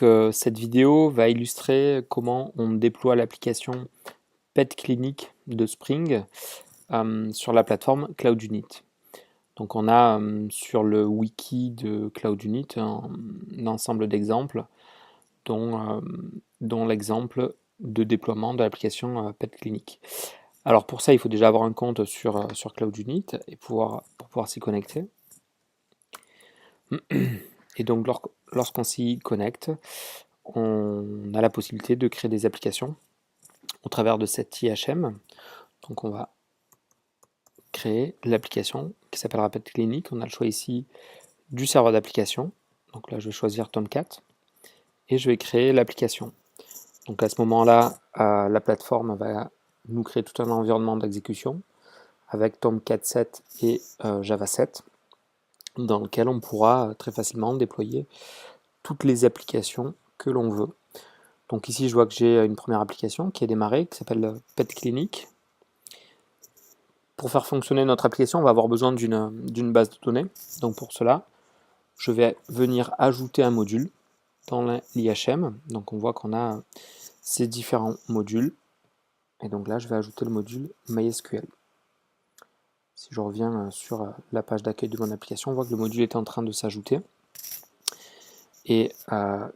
Donc cette vidéo va illustrer comment on déploie l'application Pet Clinic de Spring sur la plateforme CloudUnit. Donc on a sur le wiki de CloudUnit un ensemble d'exemples dont l'exemple de déploiement de l'application Pet Clinic. Alors pour ça, il faut déjà avoir un compte sur CloudUnit et pour pouvoir s'y connecter. Et donc lorsqu'on s'y connecte, on a la possibilité de créer des applications au travers de cette IHM. Donc on va créer l'application qui s'appellera Pet Clinic. On a le choix ici du serveur d'application. Donc là, je vais choisir Tomcat et je vais créer l'application. Donc à ce moment-là, la plateforme va nous créer tout un environnement d'exécution avec Tomcat 7 et Java 7 dans lequel on pourra très facilement déployer toutes les applications que l'on veut. Donc ici, je vois que j'ai une première application qui est démarrée, qui s'appelle Pet Clinic. Pour faire fonctionner notre application, on va avoir besoin d'une base de données. Donc pour cela, je vais venir ajouter un module dans l'IHM. Donc on voit qu'on a ces différents modules. Et donc là, je vais ajouter le module MySQL. Si je reviens sur la page d'accueil de mon application, on voit que le module est en train de s'ajouter. Et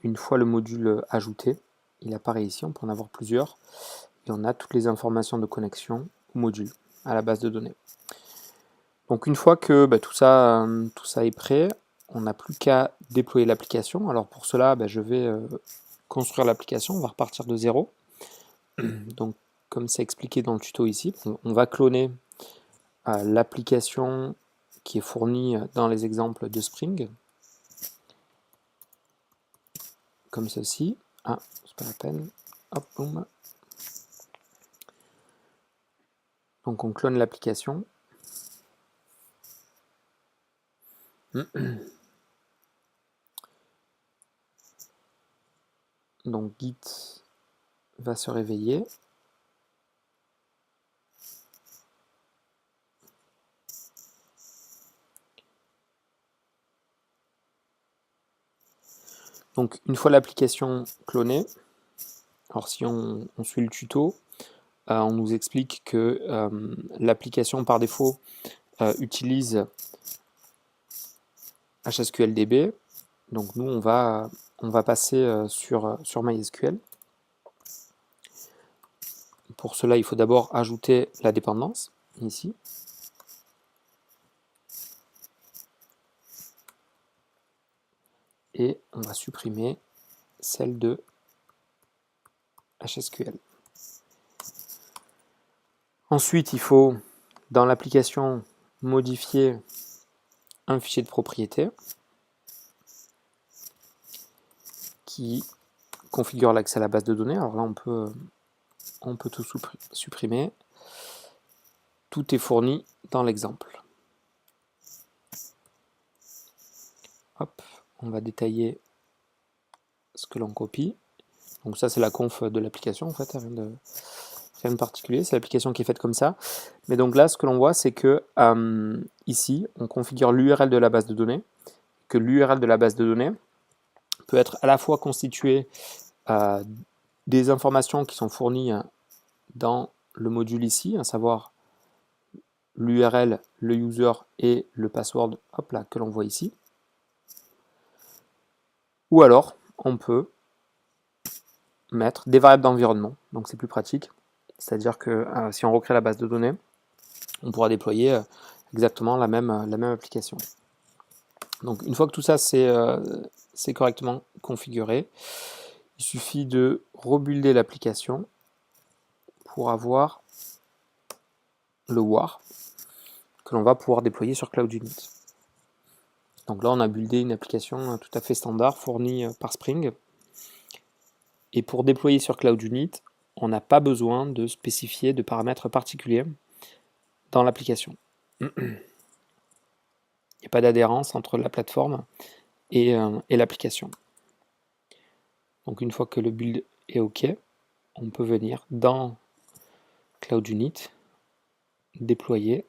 une fois le module ajouté, il apparaît ici, on peut en avoir plusieurs. Et on a toutes les informations de connexion au module, à la base de données. Donc une fois que tout ça est prêt, on n'a plus qu'à déployer l'application. Alors pour cela, je vais construire l'application, on va repartir de zéro. Donc comme c'est expliqué dans le tuto ici, on va cloner l'application qui est fournie dans les exemples de Spring, comme ceci. Ah, c'est pas la peine. Hop, boum. Donc on clone l'application. Donc Git va se réveiller. Donc une fois l'application clonée, alors si on suit le tuto, on nous explique que l'application par défaut utilise HSQLDB. Donc nous on va passer sur MySQL. Pour cela, il faut d'abord ajouter la dépendance ici. Et on va supprimer celle de HSQL. Ensuite, il faut, dans l'application, modifier un fichier de propriété qui configure l'accès à la base de données. Alors là, on peut tout supprimer. Tout est fourni dans l'exemple. Hop, on va détailler ce que l'on copie. Donc ça, c'est la conf de l'application, en fait, rien de particulier, c'est l'application qui est faite comme ça. Mais donc là, ce que l'on voit, c'est que ici, on configure l'URL de la base de données, que l'URL de la base de données peut être à la fois constituée des informations qui sont fournies dans le module ici, à savoir l'URL, le user et le password, hop là, que l'on voit ici. Ou alors, on peut mettre des variables d'environnement, donc c'est plus pratique. C'est-à-dire que si on recrée la base de données, on pourra déployer exactement la même application. Donc une fois que tout ça c'est correctement configuré, il suffit de rebuilder l'application pour avoir le WAR que l'on va pouvoir déployer sur CloudUnit. Donc là on a buildé une application tout à fait standard fournie par Spring. Et pour déployer sur CloudUnit, on n'a pas besoin de spécifier de paramètres particuliers dans l'application. Il n'y a pas d'adhérence entre la plateforme et l'application. Donc une fois que le build est OK, on peut venir dans CloudUnit, déployer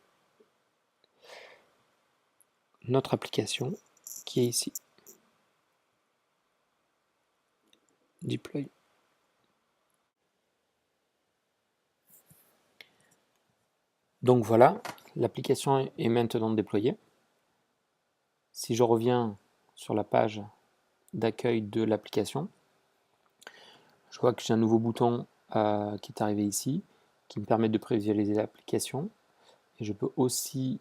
notre application qui est ici. deploy. Donc voilà, l'application est maintenant déployée. Si je reviens sur la page d'accueil de l'application, je vois que j'ai un nouveau bouton qui est arrivé ici, qui me permet de prévisualiser l'application. Et je peux aussi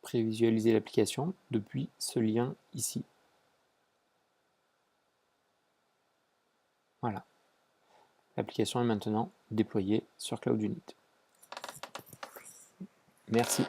prévisualiser l'application depuis ce lien ici. Voilà. L'application est maintenant déployée sur Cloud Unit. Merci.